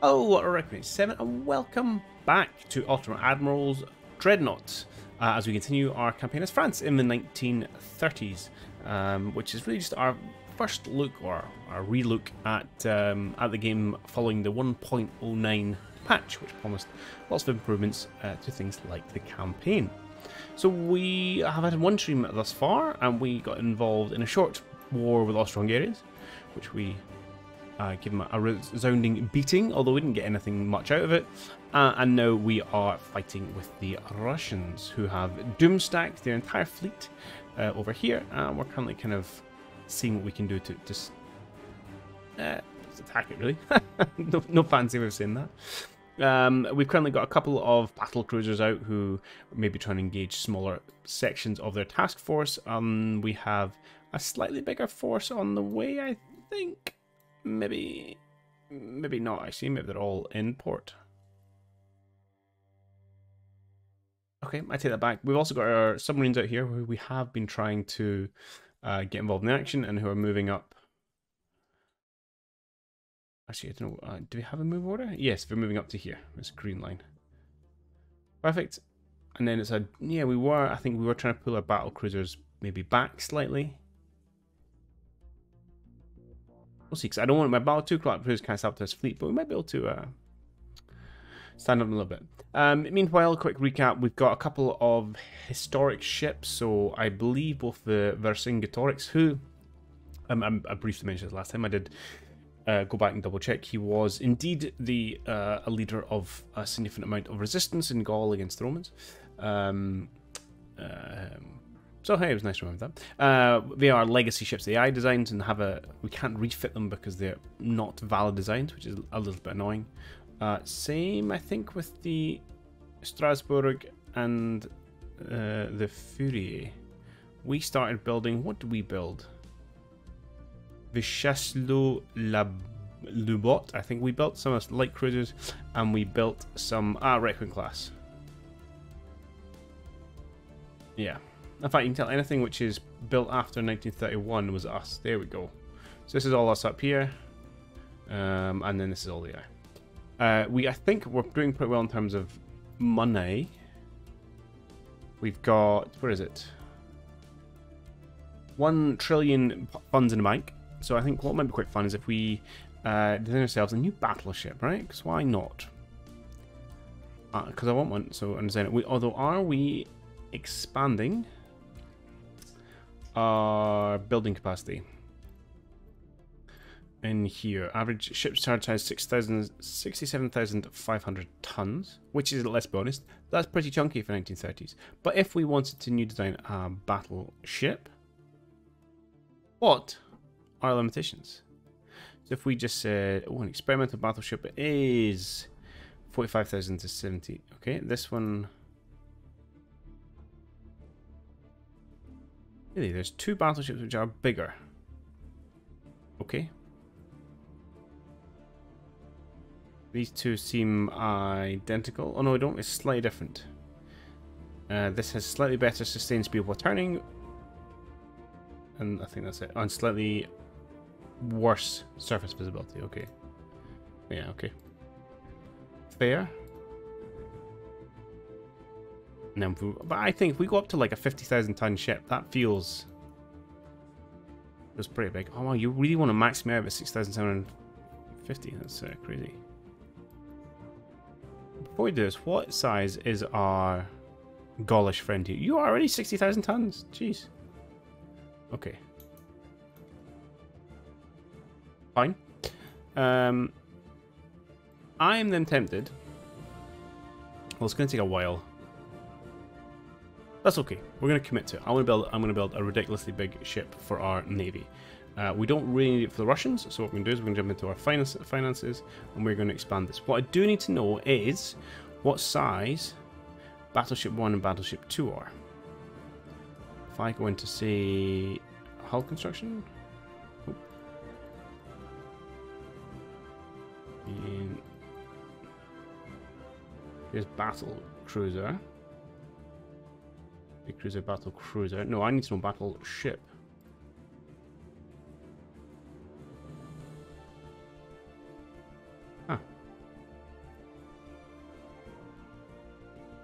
Hello, Recommend 7, and welcome back to Admiral's Dreadnoughts as we continue our campaign as France in the 1930s, which is really just our first look or our relook at the game following the 1.09 patch, which promised lots of improvements to things like the campaign. So we have had one stream thus far, and we got involved in a short war with Austro-Hungarians, which we give them a resounding beating, although we didn't get anything much out of it. And now we are fighting with the Russians, who have doom-stacked their entire fleet over here. We're currently kind of seeing what we can do to just attack it, really. no fancy way of saying that. We've currently got a couple of battle cruisers out who may be trying to engage smaller sections of their task force. We have a slightly bigger force on the way, I think. Maybe not, actually. Maybe they're all in port. Okay, I take that back. We've also got our submarines out here who we have been trying to get involved in the action and who are moving up. Actually, I don't know. Do we have a move order? Yes, we're moving up to here. This green line. Perfect. And then it's a... Yeah, I think we were trying to pull our battle cruisers maybe back slightly. We'll see, because I don't want my battle 2 cruisers cast out to his fleet, but we might be able to stand up a little bit. Meanwhile, quick recap. We've got a couple of historic ships. So I believe both the Vercingetorix, who I briefly mentioned this last time. I did go back and double check. He was indeed a leader of a significant amount of resistance in Gaul against the Romans. So hey, it was nice to remember that. They are legacy ships that I designed and we can't refit them because they're not valid designs, which is a little bit annoying. Same, I think, with the Strasbourg and the Furie. We started building. What did we build? The Chasseau Lubot. I think we built some light cruisers, and we built some Requiem class. Yeah. In fact, you can tell anything which is built after 1931 was us. There we go. So this is all us up here, and then this is all the I think we're doing pretty well in terms of money. We've got, where is it? 1 trillion funds in the bank. So I think what might be quite fun is if we design ourselves a new battleship, right? Because why not? Because I want one, so I'm designing it. Although, are we expanding our building capacity? In here, average ship charge size 67,500 tons, which is less bonus. That's pretty chunky for 1930s. But if we wanted to new design a battleship, what are limitations? So if we just said, oh, an experimental battleship is 45,000 to 70. Okay, this one. Really, there's 2 battleships which are bigger. Okay. These two seem identical. Oh no, they don't. It's slightly different. This has slightly better sustained speed while turning. And I think that's it. And slightly worse surface visibility. Okay. Yeah, okay. Fair. And then but I think if we go up to like a 50,000 ton ship, that feels pretty big. Oh wow, you really want to max me out at 6,750? That's crazy. Before we do this, what size is our Gaulish friend here? You are already 60,000 tons. Jeez. Okay. Fine. I am then tempted. Well, it's going to take a while. That's okay. We're going to commit to it. I'm going to build a ridiculously big ship for our navy. We don't really need it for the Russians, so what we're going to do is we're going to jump into our finances, and we're going to expand this. What I do need to know is what size Battleship 1 and Battleship 2 are. If I go into, say, hull construction. Oh. And here's battle cruiser. Big cruiser, battle cruiser. No, I need to know battleship.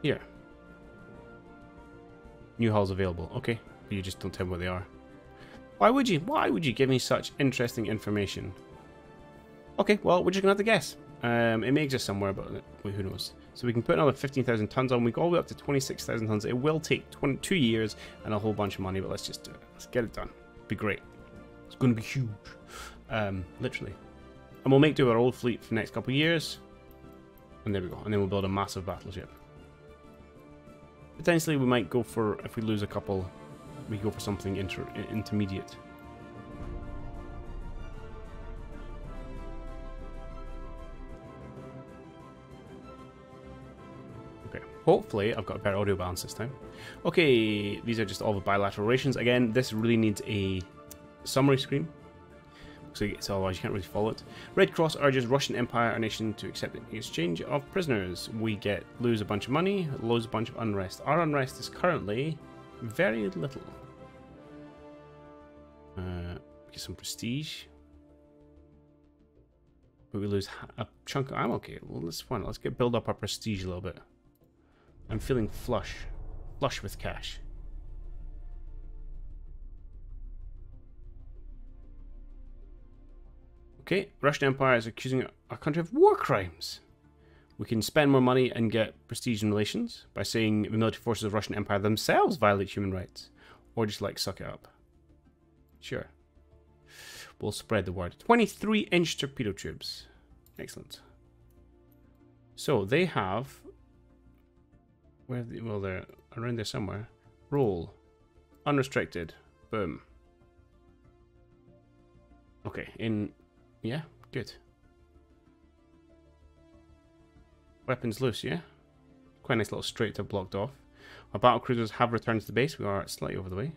Here. New hulls available. Okay. But you just don't tell me what they are. Why would you? Why would you give me such interesting information? Okay, well, we're just going to have to guess. It may exist somewhere, but who knows. So we can put another 15,000 tons on. We go all the way up to 26,000 tons. It will take 2 years and a whole bunch of money, but let's just do it. Let's get it done. It'll be great. It's going to be huge. Literally. And we'll make do our old fleet for the next couple of years. And there we go. And then we'll build a massive battleship. Potentially we might go for, if we lose a couple, we go for something intermediate. Okay, hopefully I've got a better audio balance this time. Okay, these are just all the bilateral relations. Again, this really needs a summary screen, so otherwise you can't really follow it. Red Cross urges Russian Empire, our nation, to accept the exchange of prisoners. We lose a bunch of money, lose a bunch of unrest. Our unrest is currently very little. Get some prestige. But we lose a chunk of... I'm okay. Well, let's build up our prestige a little bit. I'm feeling flush with cash. Okay, Russian Empire is accusing our country of war crimes. We can spend more money and get prestige in relations by saying the military forces of Russian Empire themselves violate human rights. Or just like suck it up. Sure. We'll spread the word. 23-inch torpedo tubes. Excellent. So they have... well, they're around there somewhere. Roll. Unrestricted. Boom. Okay, yeah, good. Weapons loose, yeah? Quite a nice little strait to have blocked off. Our battle cruisers have returned to the base. We are slightly over the way.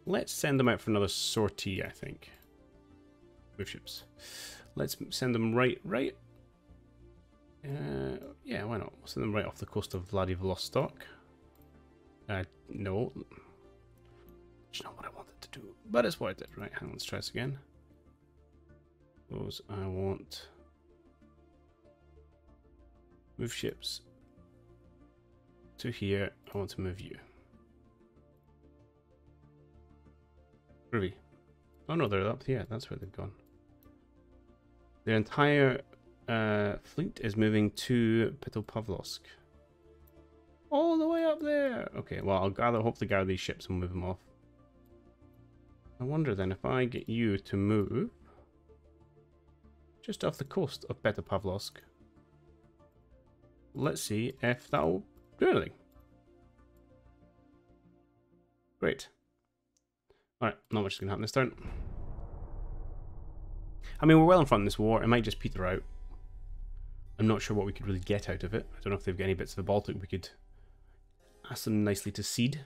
Let's send them out for another sortie, I think. Move ships. Let's send them right. Yeah, why not? We'll send them right off the coast of Vladivostok. No. It's not what I wanted to do, but it's what I did. Right, hang on, let's try this again. Those I want. Move ships to here. I want to move you. Groovy. Oh no, they're up here. That's where they've gone. Their entire fleet is moving to Petropavlovsk. All the way up there. Okay, well, I'll hopefully gather these ships and move them off. I wonder then if I get you to move just off the coast of Petropavlovsk. Let's see if that'll do anything. Great. Alright, not much is going to happen this turn. I mean, we're well in front of this war. It might just peter out. I'm not sure what we could really get out of it. I don't know if they've got any bits of the Baltic we could ask them nicely to cede.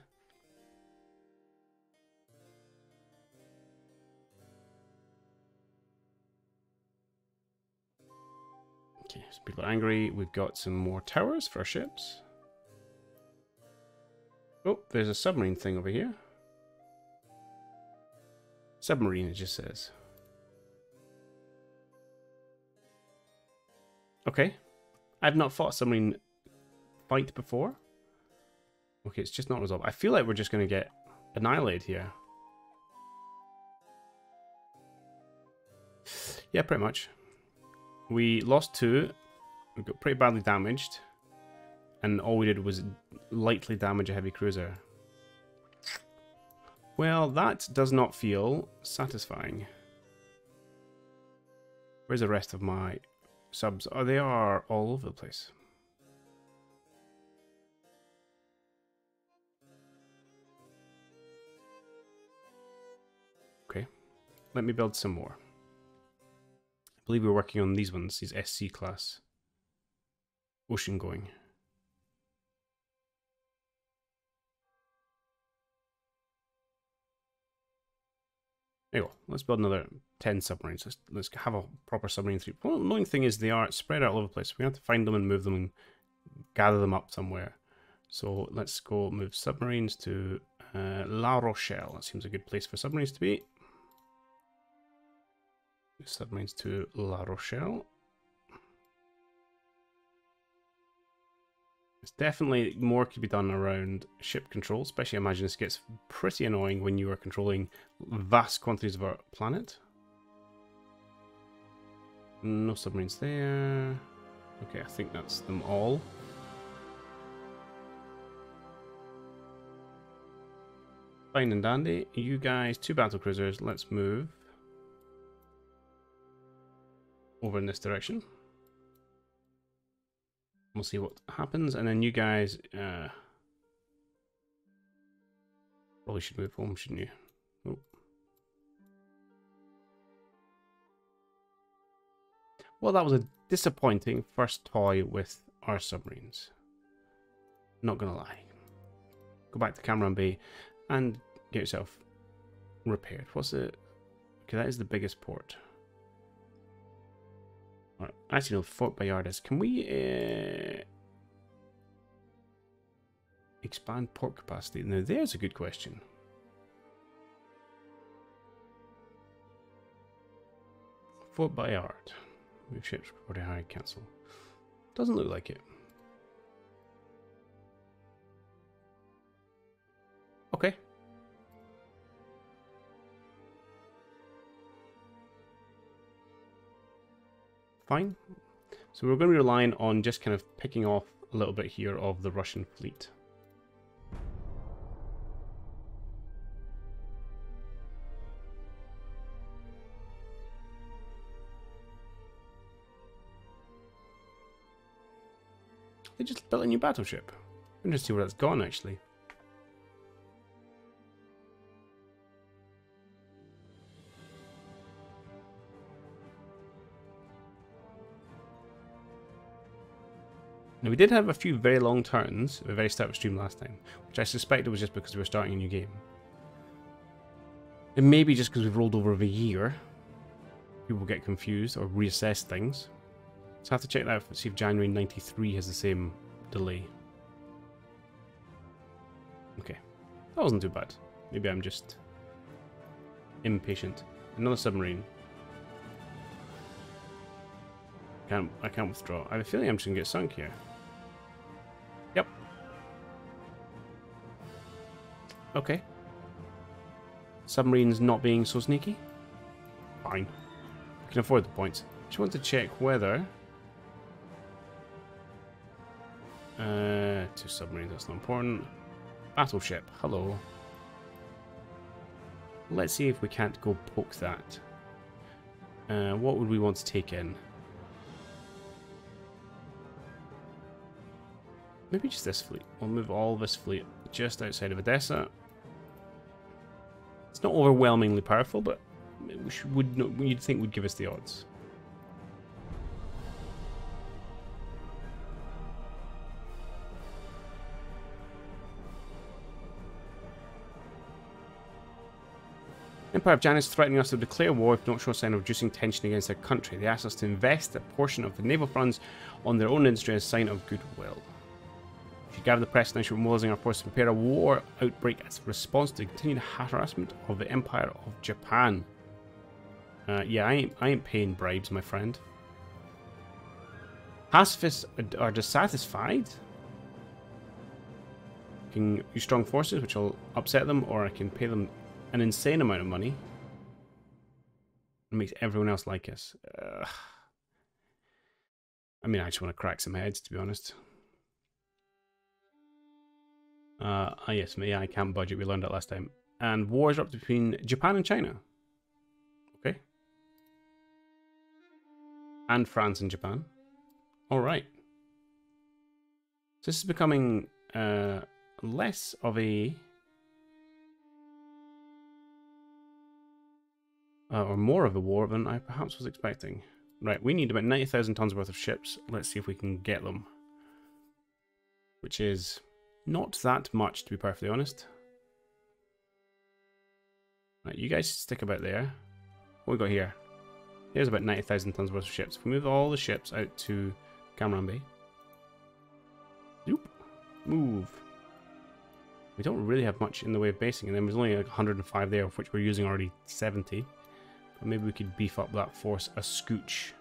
Okay, so people are angry. We've got some more towers for our ships. Oh, there's a submarine thing over here. Submarine, it just says. Okay. I've not fought a submarine fight before. Okay, it's just not resolved. I feel like we're just going to get annihilated here. Yeah, pretty much. We lost 2. We got pretty badly damaged. And all we did was lightly damage a heavy cruiser. Well, that does not feel satisfying. Where's the rest of my subs? Oh, they are all over the place. Okay, let me build some more. I believe we're working on these ones, these SC class. Ocean going. There you go. Let's build another 10 submarines. Let's have a proper submarine fleet. Well, the annoying thing is they are spread out all over the place. We have to find them and move them and gather them up somewhere. So let's go move submarines to La Rochelle. That seems a good place for submarines to be. Submarines to La Rochelle. It's definitely more could be done around ship control, especially I imagine this gets pretty annoying when you are controlling vast quantities of our planet. No submarines there. Okay, I think that's them all. Fine and dandy. You guys, 2 battle cruisers. Let's move over in this direction. We'll see what happens, and then you guys probably should move home, shouldn't you? Oh. Well, that was a disappointing first toy with our submarines. Not gonna lie. Go back to Cameron Bay and get yourself repaired. What's it? Okay, that is the biggest port. Right. Actually, no, Fort Bayard is. Can we expand port capacity? Now, there's a good question. Fort Bayard. Move ships reporting high, cancel. Doesn't look like it. Okay. Fine. So we're going to be relying on just kind of picking off a little bit here of the Russian fleet. They just built a new battleship. I'm interested to see where that's gone, actually. Now, we did have a few very long turns at the very start of the stream last time, which I suspected was just because we were starting a new game. It may be just because we've rolled over of a year. People get confused or reassess things. So I have to check that out, see if January 93 has the same delay. Okay, that wasn't too bad. Maybe I'm just impatient. Another submarine. I can't withdraw. I have a feeling I'm just gonna get sunk here. Yep. Okay. Submarines not being so sneaky. Fine. We can afford the points. Just want to check whether 2 submarines, that's not important. Battleship, hello. Let's see if we can't go poke that. What would we want to take in? Maybe just this fleet. We'll move all this fleet just outside of Odessa. It's not overwhelmingly powerful, but you'd think would give us the odds. Empire of Jan is threatening us to declare war if not show a sign of reducing tension against their country. They ask us to invest a portion of the naval funds on their own industry as a sign of goodwill. If you gather the press, now we're mobilizing our forces to prepare a war outbreak as a response to the continued harassment of the Empire of Japan. Yeah, I ain't paying bribes, my friend. Pacifists are dissatisfied. I can use strong forces, which will upset them, or I can pay them an insane amount of money. It makes everyone else like us. I mean, I just want to crack some heads, to be honest. Yes, yeah, I can't budget. We learned that last time. And wars are up between Japan and China. Okay. And France and Japan. Alright. So this is becoming less of a... or more of a war than I perhaps was expecting. Right, we need about 90,000 tons worth of ships. Let's see if we can get them. Which is not that much, to be perfectly honest. Right, you guys stick about there. What we got here? Here's about 90,000 tons worth of ships. If we move all the ships out to Cameron Bay. Zoop. Move. We don't really have much in the way of basing, and then there's only like 105 there, of which we're using already 70. But maybe we could beef up that force a scooch.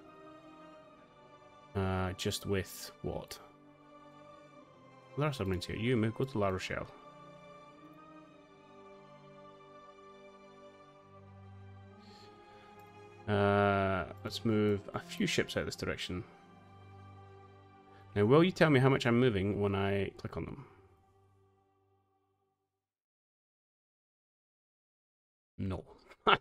Just with what? There are submarines here. You move, go to La Rochelle. Let's move a few ships out this direction. Now, will you tell me how much I'm moving when I click on them? No. Well,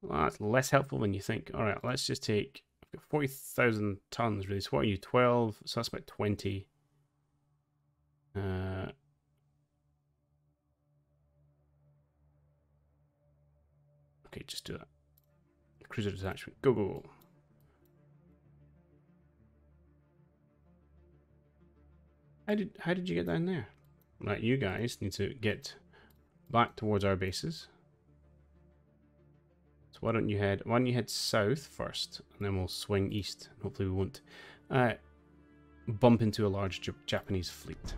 that's less helpful than you think. Alright, let's just take... I've got 40,000 tons, really. So what are you, 12? So that's about 20. Okay, just do that. Cruiser detachment. Go, go, go. How did you get down there? Right, you guys need to get back towards our bases. So why don't you head south first, and then we'll swing east. Hopefully we won't bump into a large Japanese fleet.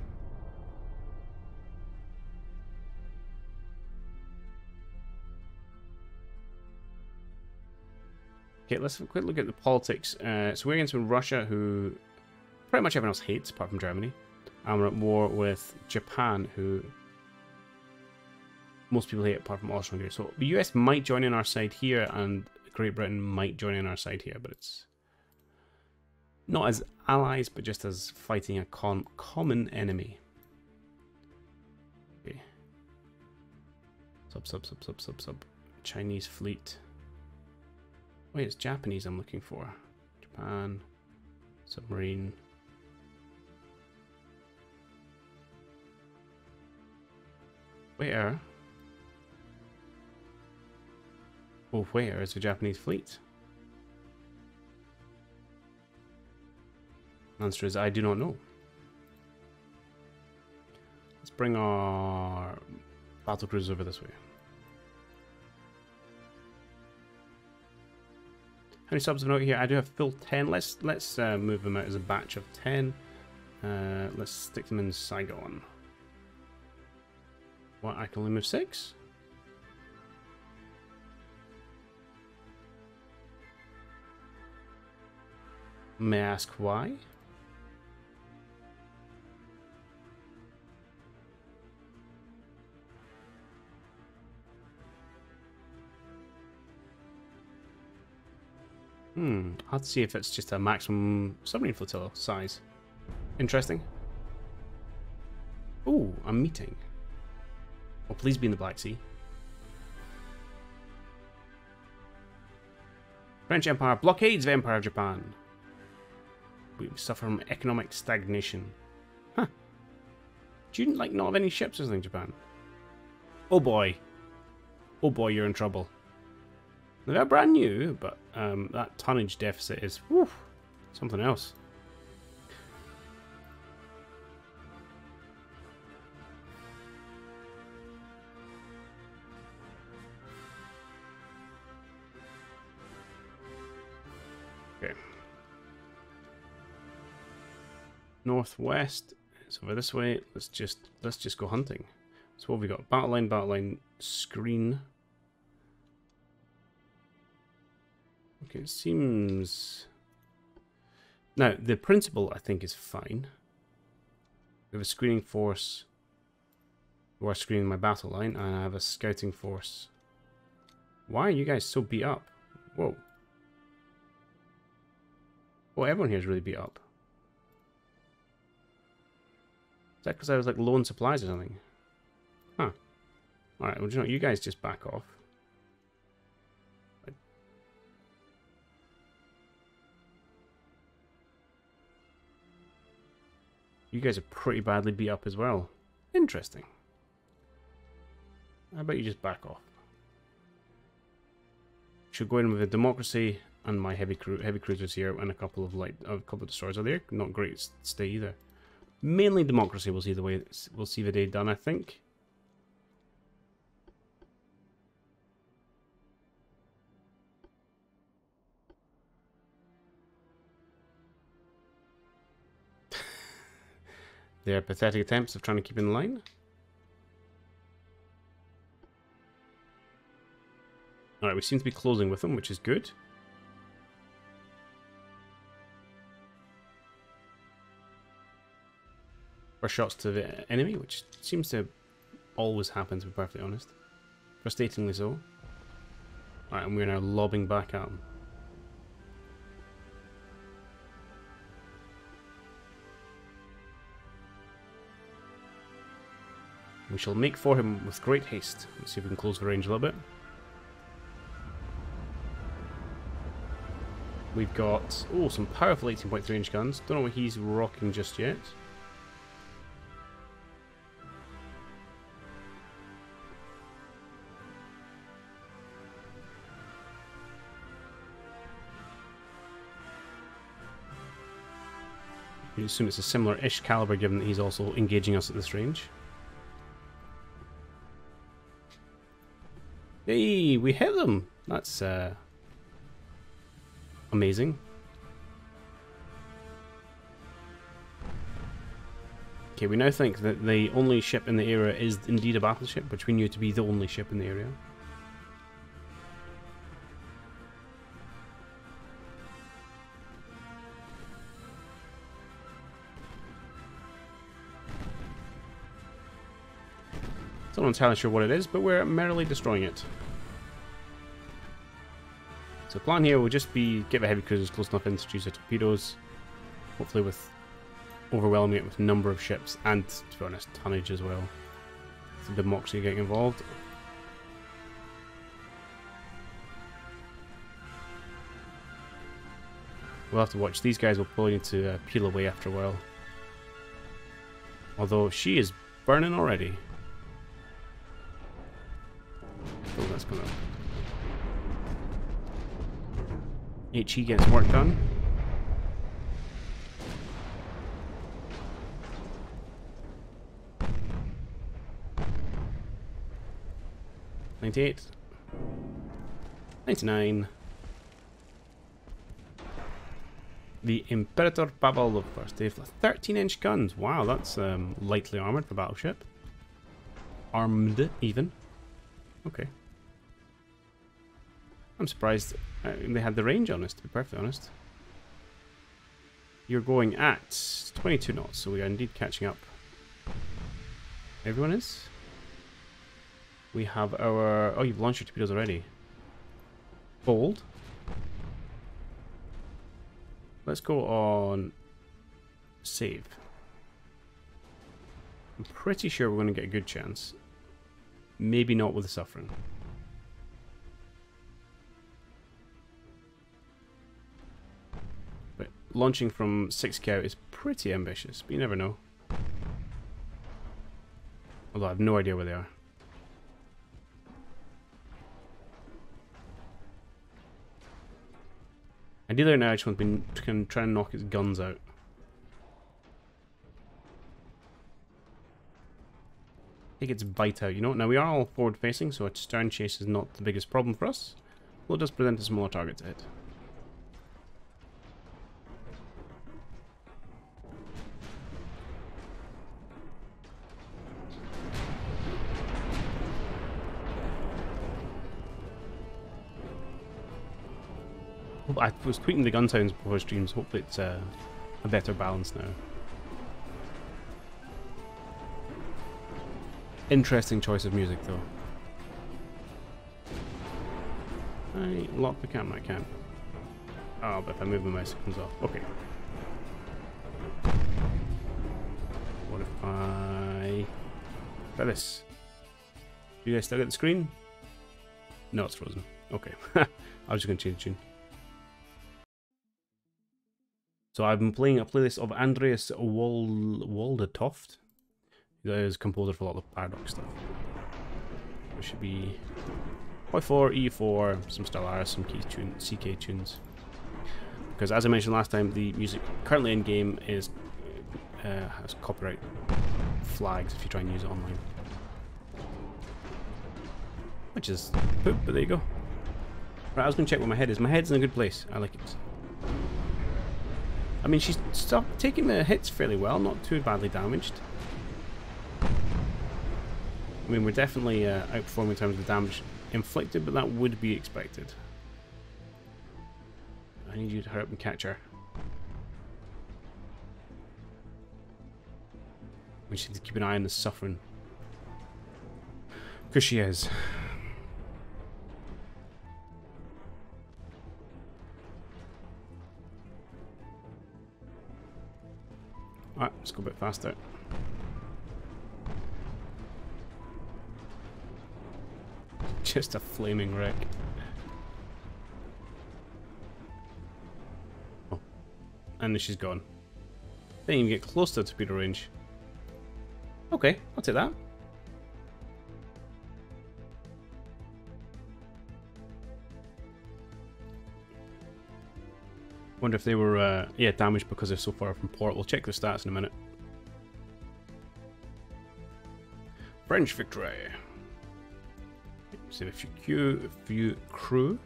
Okay, let's have a quick look at the politics. So we're against Russia, who pretty much everyone else hates, apart from Germany. And we're at war with Japan, who most people hate, apart from Austria-Hungary. So the US might join in our side here, and Great Britain might join in our side here, but it's not as allies, but just as fighting a common enemy. Okay. Sub. Chinese fleet. Wait, it's Japanese I'm looking for. Japan. Submarine. Where? Oh, where is the Japanese fleet? Answer is I do not know. Let's bring our battle cruisers over this way. How many subs have I got here? I do have full 10. Let's move them out as a batch of 10. Let's stick them in Saigon. What, I can only move 6? May I ask why? I'll have to see if it's just a maximum submarine flotilla size. Interesting. Ooh, a meeting. Oh, please be in the Black Sea. French Empire blockades the Empire of Japan. We suffer from economic stagnation. Huh. Do you not have any ships or something, Japan? Oh boy. Oh boy, you're in trouble. They're brand new, but that tonnage deficit is something else. Okay. Northwest. It's over this way. Let's just go hunting. So what have we got? Battle line, screen. Okay, it seems... Now, the principle, I think, is fine. We have a screening force who are screening my battle line, and I have a scouting force. Why are you guys so beat up? Whoa. Well, everyone here is really beat up. Is that because I was like low on supplies or something? Huh. Alright, well, you know, you guys just back off. You guys are pretty badly beat up as well. Interesting. How about you just back off? Should go in with a democracy and my heavy cruisers here and a couple of destroyers. Are they not great stay either? Mainly democracy will see the day done, I think. Their pathetic attempts of trying to keep in line. Alright, we seem to be closing with them, which is good. First shots to the enemy, which seems to always happen, to be perfectly honest. Frustratingly so. Alright, and we're now lobbing back at him. We shall make for him with great haste. Let's see if we can close the range a little bit. We've got, oh, some powerful 18.3 inch guns. Don't know what he's rocking just yet. You assume it's a similar-ish caliber given that he's also engaging us at this range. Hey, we hit them! That's amazing. Okay, we now think that the only ship in the area is indeed a battleship, which we knew to be the only ship in the area. Not entirely sure what it is, but we're merrily destroying it. So the plan here will just be get the heavy cruisers close enough in to use the torpedoes, hopefully with overwhelming it with number of ships and, to be honest, tonnage as well. It's a democracy getting involved. We'll have to watch. These guys will probably need to peel away after a while. Although she is burning already. Oh, that's gonna... HE gets work done. $98. $99. The Imperator Pavel I. They have 13-inch guns. Wow, that's lightly armored for battleship. Armed, even. Okay. I'm surprised they had the range on us, to be perfectly honest. You're going at 22 knots, so we are indeed catching up. Everyone is? We have our... Oh, you've launched your torpedoes already. Bold. Let's go on... Save. I'm pretty sure we're going to get a good chance. Maybe not with the suffering. But launching from 6k out is pretty ambitious, but you never know. Although I have no idea where they are. Ideally now I just want to try and knock his guns out. Take its bite out, you know. Now we are all forward facing, so a stern chase is not the biggest problem for us. Well, it does present a smaller target to hit. I was tweaking the gun sounds before streams. Hopefully it's a better balance now. Interesting choice of music, though. I lock the camera, I can't. Oh, but if I move my mouse, it comes off. Okay. What if I... try this? Do you guys still get the screen? No, it's frozen. Okay. I was just going to change the tune. So I've been playing a playlist of Andreas Waldetoft. He is composer for a lot of Paradox stuff. There should be Y4, E4, some Stellaris, some CK tunes. Because as I mentioned last time, the music currently in game is has copyright flags if you try and use it online. Which is poop, but there you go. Right, I was going to check where my head is. My head's in a good place. I like it. I mean, she's stopped taking the hits fairly well, not too badly damaged. I mean, we're definitely outperforming in terms of damage inflicted, but that would be expected. I need you to hurry up and catch her. We just need to keep an eye on the suffering. Because she is. Alright, let's go a bit faster. Just a flaming wreck. Oh. And then she's gone. Didn't even get close to torpedo range. Okay, I'll take that. Wonder if they were, yeah, damaged because they're so far from port. We'll check their stats in a minute. French victory. Save a few crew.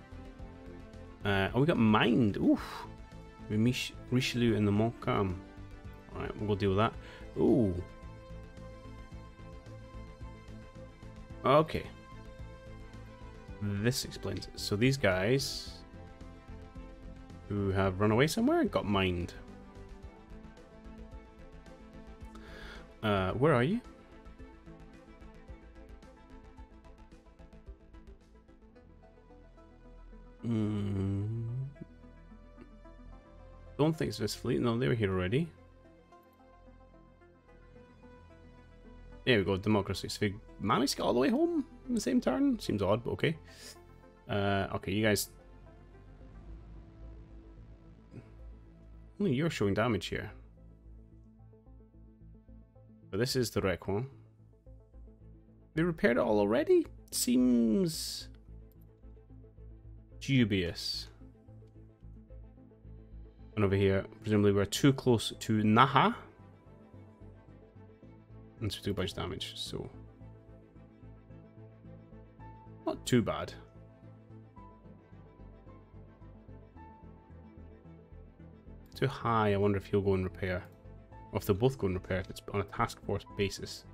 Oh, we got mined. Oof. Richelieu and the Montcalm. Alright, we'll go deal with that. Ooh. Okay. This explains it. So these guys who have run away somewhere got mined. Where are you? Don't think it's this fleet. No, they were here already. There we go, democracy. So we managed to get all the way home in the same turn. Seems odd, but okay. Okay, you guys. Only you're showing damage here. But this is the wreck one. They repaired it all already? Seems dubious. And over here, presumably we're too close to Naha. And so we do a bunch of damage, so not too bad. Too high, I wonder if he'll go and repair. Or if they'll both go and repair if it's on a task force basis.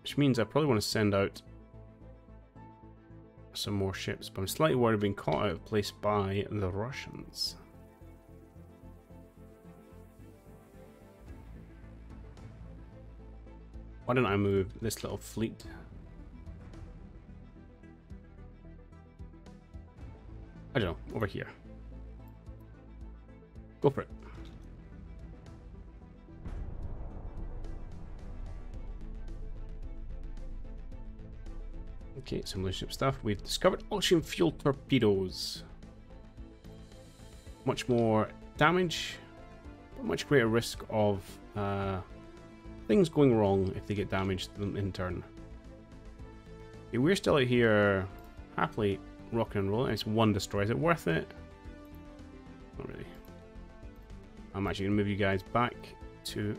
Which means I probably want to send out some more ships, but I'm slightly worried of being caught out of place by the Russians. Why don't I move this little fleet? I don't know, over here. Go for it. Okay, some leadership stuff. We've discovered ocean fuel torpedoes. Much more damage, but much greater risk of things going wrong if they get damaged in turn. Okay, we're still out here happily rocking and rolling. It's one destroy. Is it worth it? Not really. I'm actually going to move you guys back to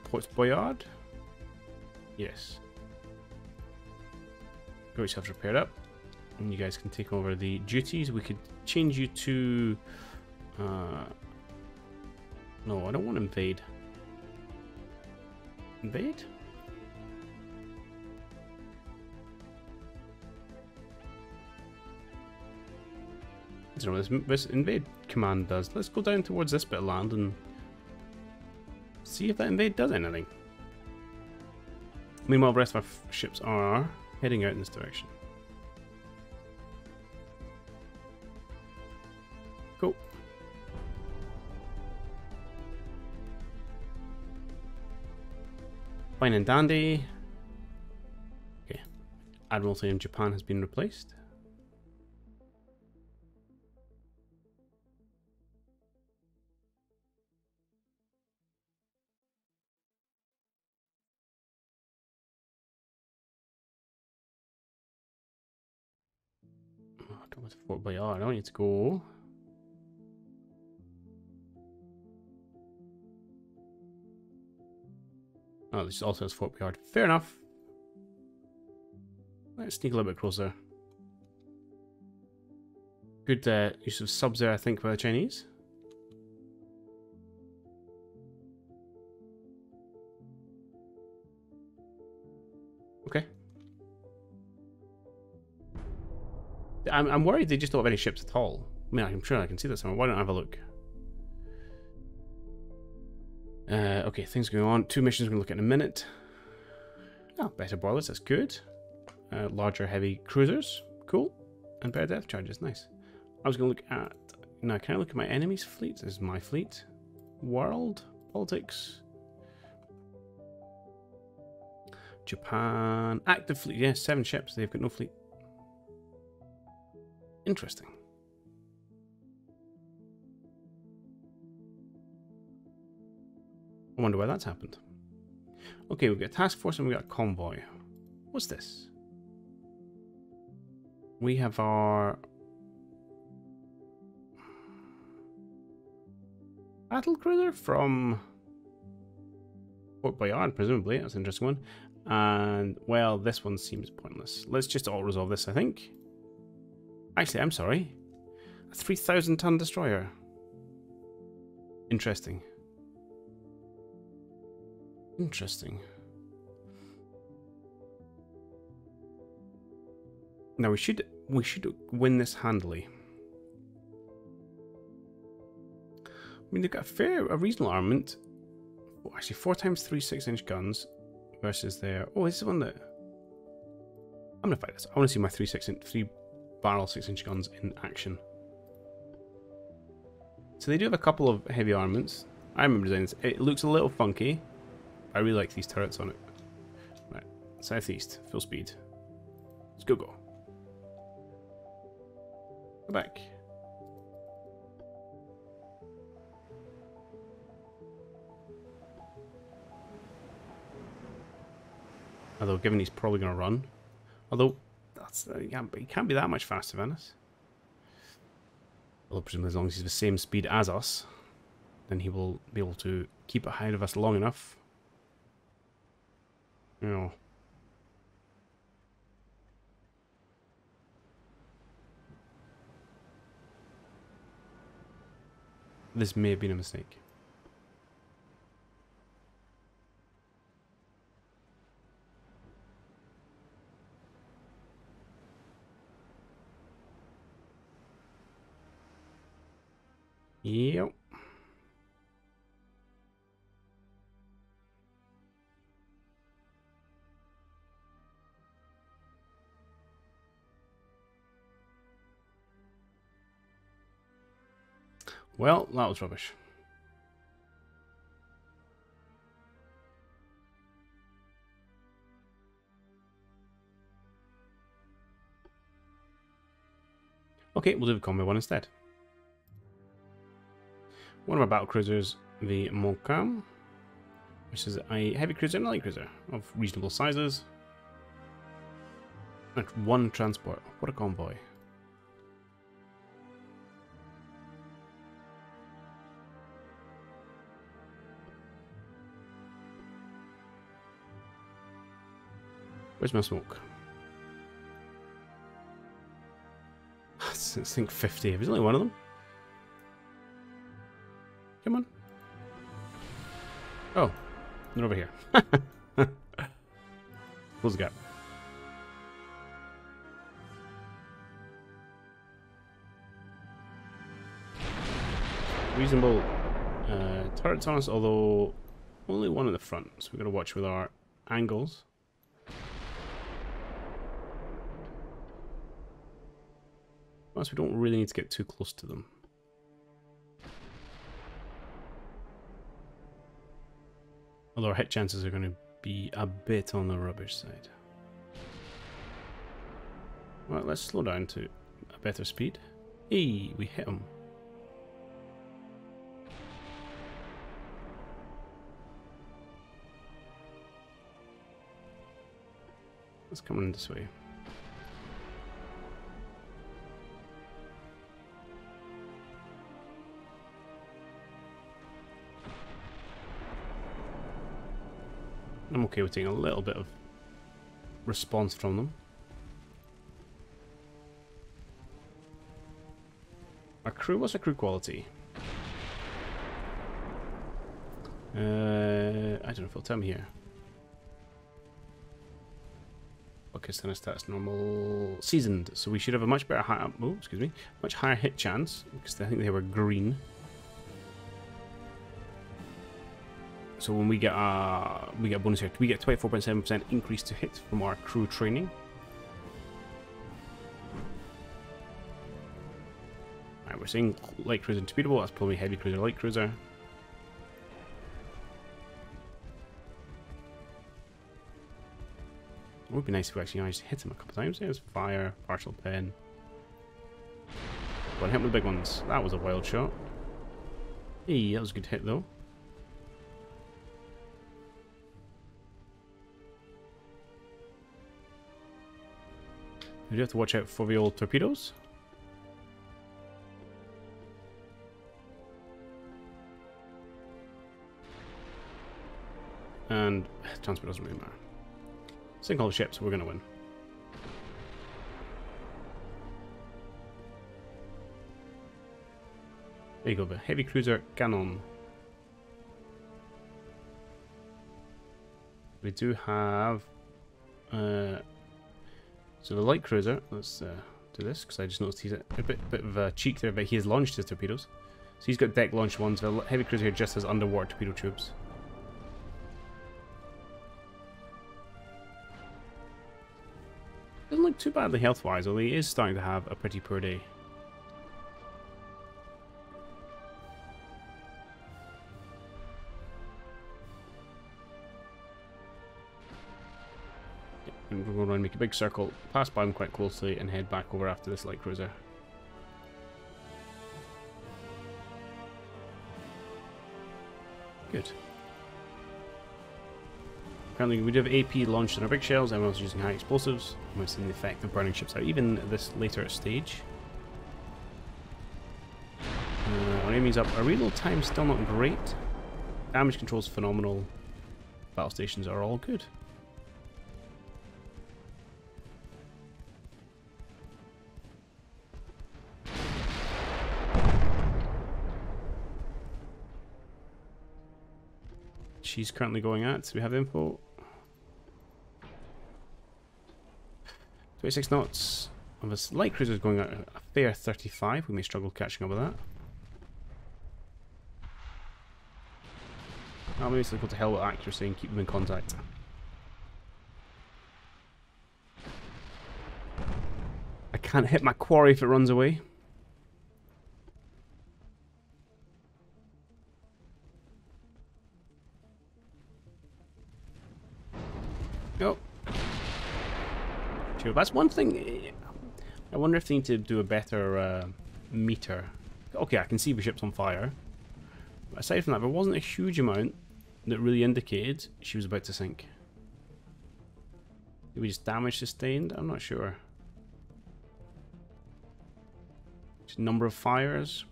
Port Boyard. Yes. Got yourselves repaired up. And you guys can take over the duties. We could change you to... no, I don't want to invade. Invade? I don't know what this invade command does. Let's go down towards this bit of land and see if that invade does anything. Meanwhile, the rest of our ships are heading out in this direction. Cool. Fine and dandy. Okay. Admiralty in Japan has been replaced. With Fort Boyard, I don't need to go. Oh, this also has Fort Boyard. Fair enough. Let's sneak a little bit closer. Good use of subs there, I think, by the Chinese. Okay. I'm worried they just don't have any ships at all. I mean, I'm sure I can see this somewhere. Why don't I have a look? Okay, things going on. 2 missions we're going to look at in a minute. Oh, better boilers, that's good. Larger heavy cruisers, cool. And better depth charges, nice. I was going to look at... Now, can I look at my enemy's fleet? This is my fleet. World, politics. Japan, active fleet, yes, 7 ships, they've got no fleet. Interesting. I wonder why that's happened. Okay, we've got a task force and we've got a convoy. What's this? We have our... battle cruiser from Port Bayard, presumably. That's an interesting one. And, well, this one seems pointless. Let's just auto-resolve this, I think. Actually, I'm sorry. A 3,000-ton destroyer. Interesting. Interesting. Now, we should win this handily. I mean, they've got a reasonable armament. Oh, actually, 4 times 3 6-inch guns versus their... Oh, this is one that... I'm going to fight this. I want to see my 3-barrel 6-inch guns in action. So they do have a couple of heavy armaments. I remember designing this. It looks a little funky. I really like these turrets on it. Right, southeast, full speed. Let's go. Go back. Although, given he's probably going to run. Although, that's he can't be that much faster than us. Although, presumably, as long as he's the same speed as us, then he will be able to keep ahead of us long enough. You know. This may have been a mistake. Yep. Well, that was rubbish. Okay, we'll do the combat one instead. One of our battle cruisers, the Montcalm, which is a heavy cruiser and a light cruiser of reasonable sizes. And 1 transport. What a convoy. Where's my smoke? I think 50. There's only one of them. Come on. Oh, they're over here. Close the gap. Reasonable turrets on us, although only one in the front, so we've got to watch with our angles. Plus, we don't really need to get too close to them. Although our hit chances are going to be a bit on the rubbish side. Well, let's slow down to a better speed. Hey, we hit him. Let's come in this way. I'm okay with taking a little bit of response from them. Our crew, what's our crew quality? I don't know if it'll tell me here. Okay, so stats normal, seasoned. So we should have a much better much higher hit chance because I think they were green. So when we get a bonus here, we get 24.7% increase to hit from our crew training. Alright, we're seeing light cruiser and torpedo boat. That's probably heavy cruiser, light cruiser. It would be nice if we actually managed to hit him a couple times. There's fire, partial pen. One hit with the big ones. That was a wild shot. Hey, that was a good hit though. We do have to watch out for the old torpedoes. And transport doesn't really matter. Sink all the ships, we're going to win. There you go, the heavy cruiser cannon. We do have... so the light cruiser, let's do this, because I just noticed he's a bit of a cheek there, but he has launched his torpedoes. So he's got deck launched ones, the heavy cruiser here just has underwater torpedo tubes. Doesn't look too badly health-wise, although he is starting to have a pretty poor day. And we're going to make a big circle, pass by him quite closely, and head back over after this light cruiser. Good. Apparently we do have AP launched on our big shells, and we're also using high explosives. We're seeing the effect of burning ships out, even this later stage. Our aiming's up. Our reload time's still not great. Damage control's phenomenal. Battle stations are all good. She's currently going at, so we have info. 26 knots. Of a light cruiser is going at a fair 35. We may struggle catching up with that. I'll maybe go to hell with accuracy and keep them in contact. I can't hit my quarry if it runs away. Oh. Sure, that's one thing. I wonder if they need to do a better meter. Okay, I can see the ship's on fire. But aside from that, there wasn't a huge amount that really indicated she was about to sink. Did we just damage sustained? I'm not sure. Just number of fires.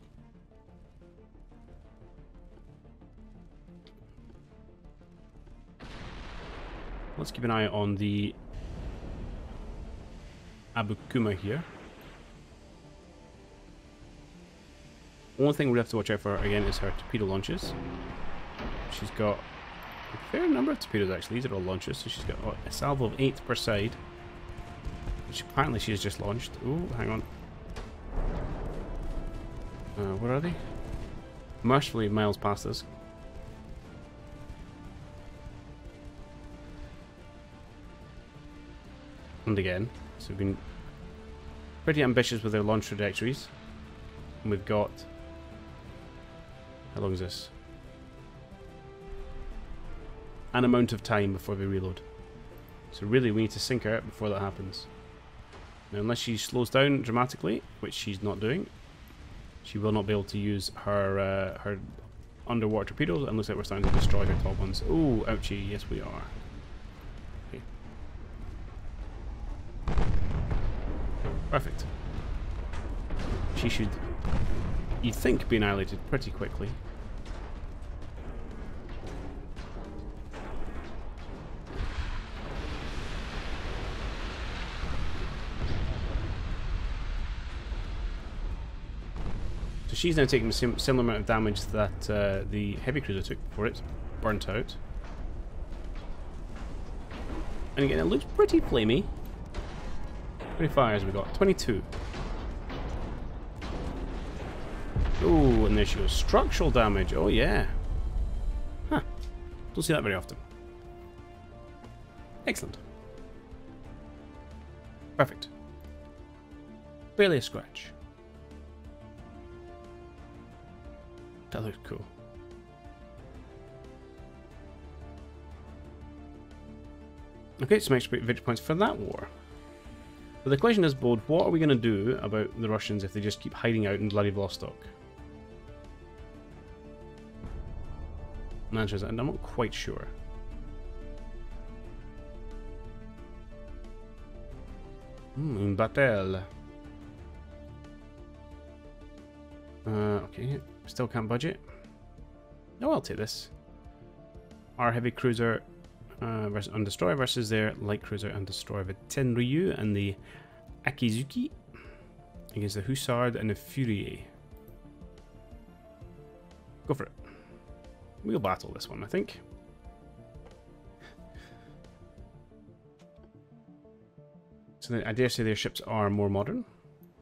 Let's keep an eye on the Abukuma here. One thing we have to watch out for again is her torpedo launches. She's got a fair number of torpedoes actually. These are all launches, so she's got a salvo of 8 per side, which apparently she has just launched. Ooh, hang on. Where are they? Mercifully miles past us. And again, so we've been pretty ambitious with their launch trajectories. And we've got... How long is this? An amount of time before they reload. So really we need to sink her before that happens. Now, unless she slows down dramatically, which she's not doing, she will not be able to use her her underwater torpedoes, and looks like we're starting to destroy her top ones. Ooh, ouchie, yes we are. Okay. Perfect. She should, you'd think, be annihilated pretty quickly. So she's now taking the similar amount of damage that the heavy cruiser took before it burnt out. And again, it looks pretty flamey. How many fires have we got? 22. Oh, and there she goes. Structural damage. Oh, yeah. Huh. Don't see that very often. Excellent. Perfect. Barely a scratch. That looks cool. Okay, some extra victory points for that war. But the question is, Bode, what are we going to do about the Russians if they just keep hiding out in Vladivostok? And the answer is, I'm not quite sure. Un battle. Okay, still can't budget. No, I'll take this. Our heavy cruiser on destroyer versus their light cruiser and destroyer, the Tenryu and the Akizuki against the Hussard and the Furie. Go for it. We'll battle this one, I think. So I dare say their ships are more modern.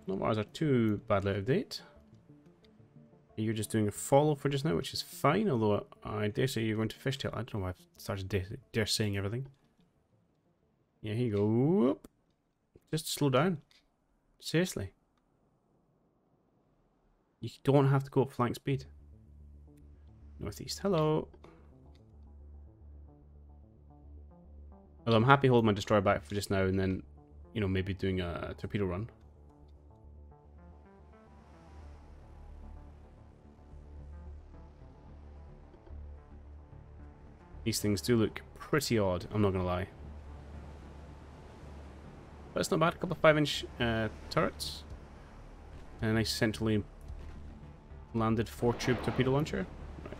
Not ours are too badly out of date. You're just doing a follow for just now, which is fine, although I dare say you're going to fishtail. I don't know why I've started dare saying everything. Yeah, here you go. Whoop. Just slow down. Seriously. You don't have to go up flank speed. Northeast. Hello. Although I'm happy holding my destroyer back for just now and then, you know, maybe doing a torpedo run. These things do look pretty odd, I'm not going to lie. But it's not bad. A couple of 5-inch turrets. And a nice centrally landed 4-tube torpedo launcher. Right.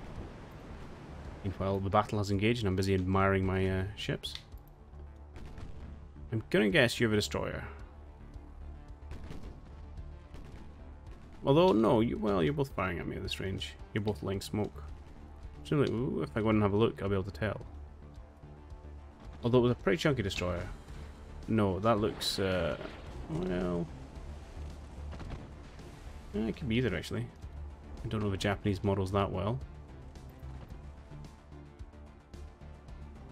Meanwhile, the battle has engaged and I'm busy admiring my ships. I'm going to guess you have a destroyer. Although, no, well, you're both firing at me at this range. You're both laying smoke. Presumably, ooh, if I go and have a look, I'll be able to tell. Although it was a pretty chunky destroyer. No, that looks, well... Yeah, it could be either, actually. I don't know the Japanese models that well.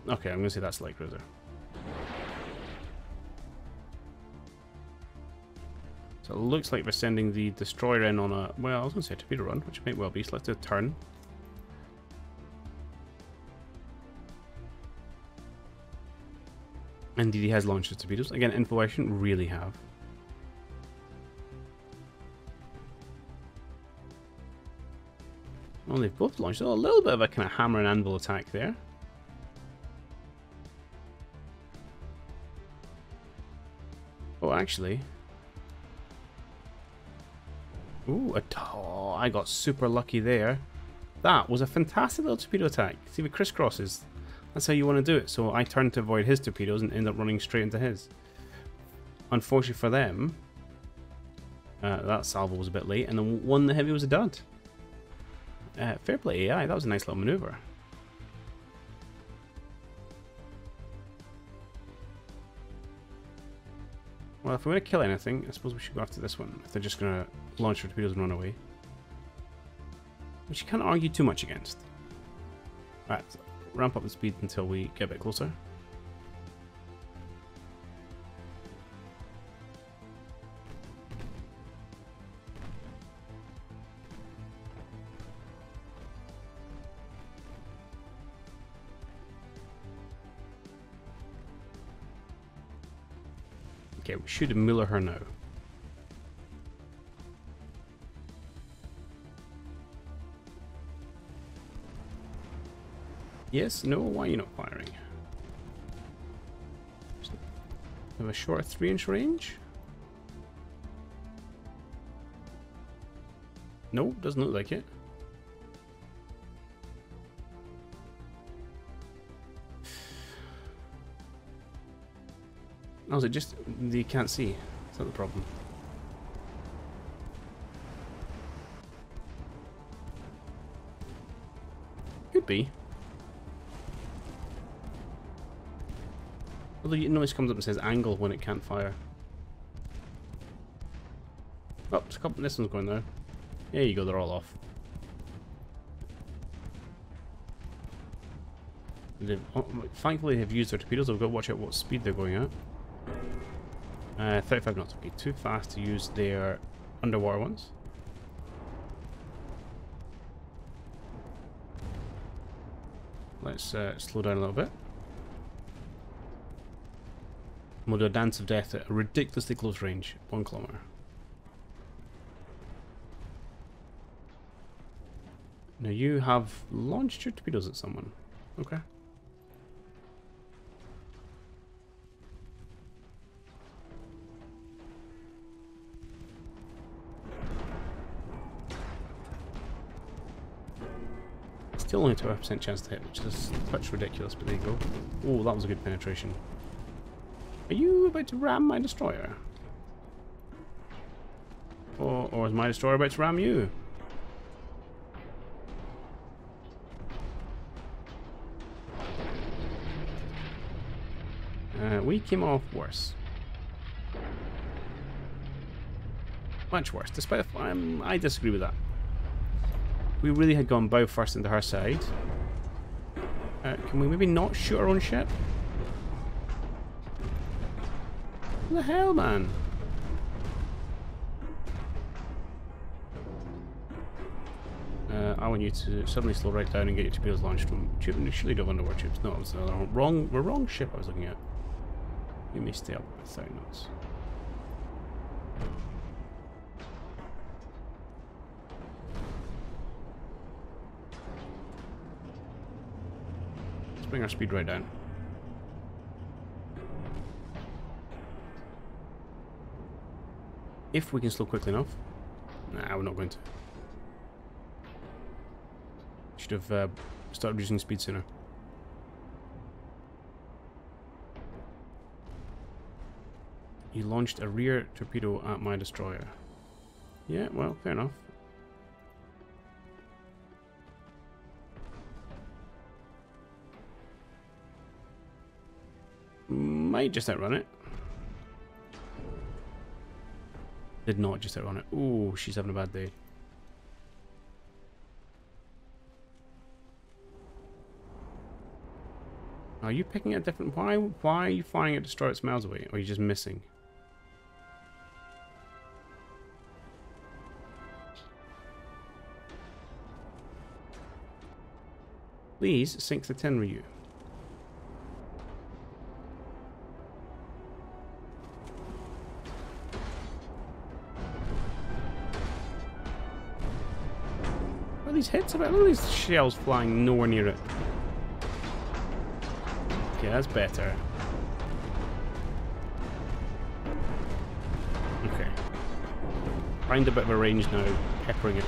Okay, I'm going to say that's light cruiser. So it looks like we're sending the destroyer in on a... Well, I was going to say a torpedo run, which might well be, so let's do a turn. Indeed, he has launched his torpedoes. Again, info I shouldn't really have. Well, they've both launched. Oh, a little bit of a kind of hammer and anvil attack there. Oh, actually... Ooh, oh, I got super lucky there. That was a fantastic little torpedo attack. See the crisscrosses? That's how you want to do it. So I turned to avoid his torpedoes and end up running straight into his. Unfortunately for them, that salvo was a bit late, and the one the heavy was a dud. Fair play AI, that was a nice little maneuver. Well, if we're going to kill anything, I suppose we should go after this one. If they're just going to launch their torpedoes and run away. Which you can't argue too much against. Alright, so ramp up the speed until we get a bit closer. Okay, we should Miller her now. Yes, no, why are you not firing? Have a short 3-inch range? No, doesn't look like it. Oh, is it just you can't see? Is that the problem? Could be. Although it always comes up and says angle when it can't fire. Oh, this one's going now. There you go, they're all off. Thankfully, they've used their torpedoes. I've got to watch out what speed they're going at. 35 knots. Okay, too fast to use their underwater ones. Let's slow down a little bit. We'll do a dance of death at a ridiculously close range, 1 kilometer. Now you have launched your torpedoes at someone. Okay. Still only 12% chance to hit, which is a touch ridiculous, but there you go. Oh, that was a good penetration. Are you about to ram my destroyer? Or is my destroyer about to ram you? We came off worse. Much worse, despite I disagree with that. We really had gone bow first into her side. Can we maybe not shoot our own ship? What the hell, man? I want you to suddenly slow right down and get your torpedoes launched from tube. Surely don't have underwater tubes. No, it was the wrong ship I was looking at. You may stay up with 1,000 knots. Let's bring our speed right down. If we can slow quickly enough. Nah, we're not going to. Should have started reducing speed sooner. You launched a rear torpedo at my destroyer. Yeah, well, fair enough. Might just outrun it. Did not just outrun it. Ooh, she's having a bad day. Are you picking at different... Why are you firing at destroyer that's miles away? Or are you just missing? Please sink the Tenryu. What are these hits about? Look at these shells flying nowhere near it. Okay, that's better. Okay. Find a bit of a range now, peppering it.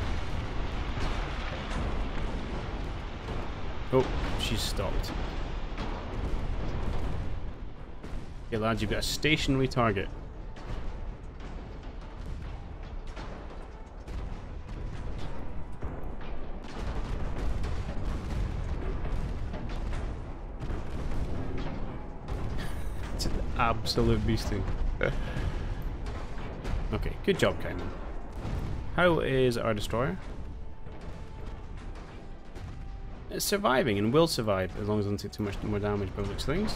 Oh, she's stopped. Okay, lads, you've got a stationary target. It's an absolute beasting. Okay, good job, Kaiman. How is our destroyer? It's surviving and will survive as long as it doesn't take too much more damage by looks things.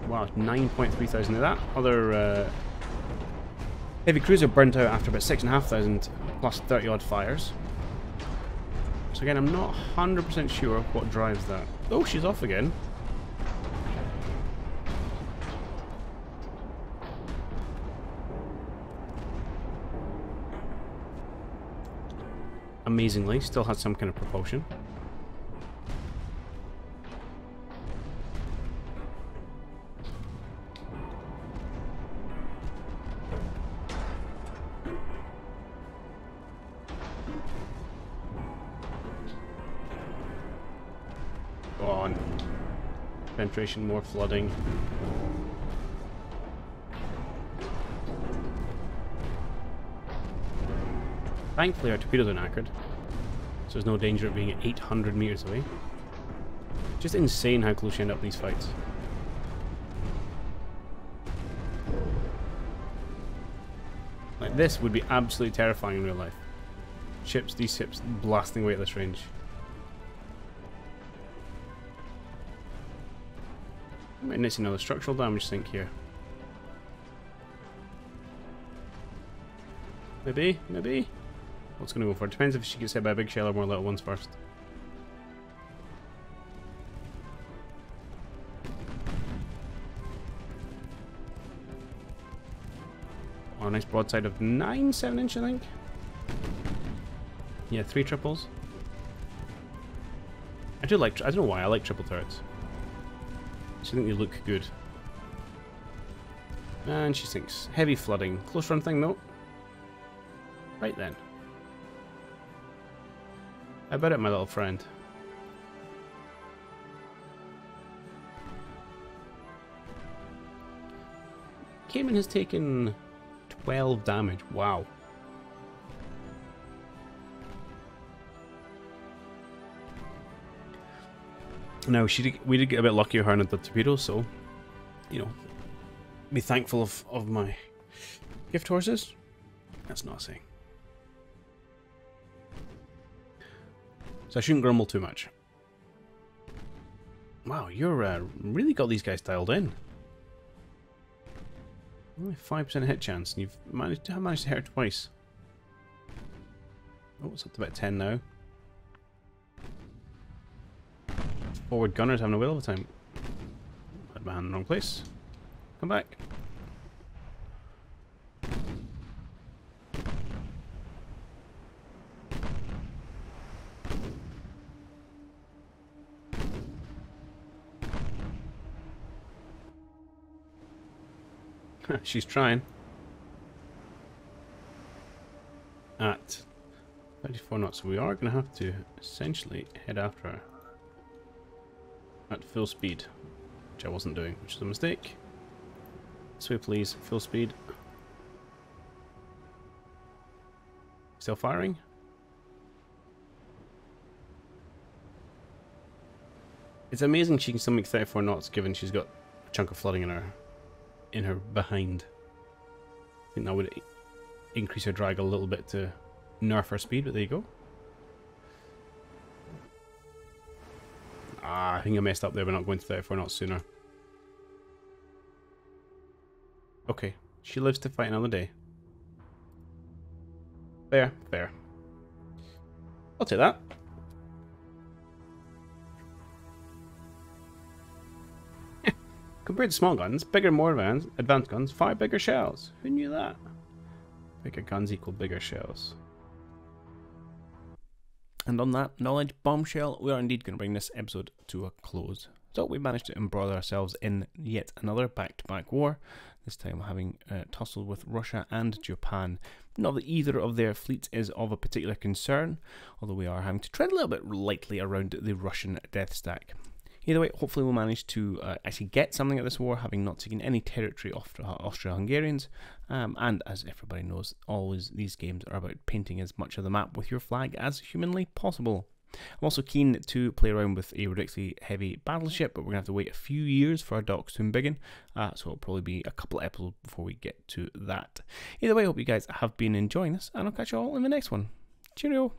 Wow, 9.3 thousand of that. Other heavy cruiser burnt out after about 6,500 plus 30 odd fires. So again, I'm not 100% sure what drives that. Oh, she's off again. Amazingly, still has some kind of propulsion. Go on. Penetration, more flooding. Thankfully our torpedoes are knackered, so there's no danger of being 800 meters away. Just insane how close you end up these fights. This would be absolutely terrifying in real life. These ships blasting away at this range. I might need another structural damage sink here. Maybe, maybe. What's going to go for? Depends if she gets hit by a big shell or more little ones first. Oh, a nice broadside of 7 inch, I think. Yeah, 3 triples. I don't know why I like triple turrets. I think they look good. And she sinks. Heavy flooding. Close run thing though. Right then. How about it, my little friend? Cayman has taken 12 damage. Wow. Now, we did get a bit lucky with her and the torpedoes, so, you know, be thankful of my gift horses. That's not a saying. So I shouldn't grumble too much. Wow, you're really got these guys dialed in. Only 5% hit chance, and you've managed to hit her twice. Oh, it's up to about 10 now. Forward gunners having a whale of a time. Had my hand in the wrong place. Come back. She's trying. At 34 knots, so we are going to have to essentially head after her. At full speed, which I wasn't doing, which is a mistake. This way, please. Full speed. Still firing. It's amazing she can still make 34 knots, given she's got a chunk of flooding in her behind. I think that would increase her drag a little bit to nerf her speed, but there you go. Ah, I think I messed up there by not going to 34 knots sooner. Okay, she lives to fight another day. Fair, fair. I'll take that. Compared to small guns, bigger, more advanced guns fire bigger shells. Who knew that? Bigger guns equal bigger shells. And on that knowledge bombshell, we are indeed going to bring this episode to a close. So we managed to embroil ourselves in yet another back-to-back war, this time having tussled with Russia and Japan. Not that either of their fleets is of a particular concern, although we are having to tread a little bit lightly around the Russian death stack. Either way, hopefully we'll manage to actually get something at this war, having not taken any territory off the Austro-Hungarians. And as everybody knows, always these games are about painting as much of the map with your flag as humanly possible. I'm also keen to play around with a ridiculously heavy battleship, but we're going to have to wait a few years for our docks to embiggen, so it'll probably be a couple of episodes before we get to that. Either way, I hope you guys have been enjoying this, and I'll catch you all in the next one. Cheerio!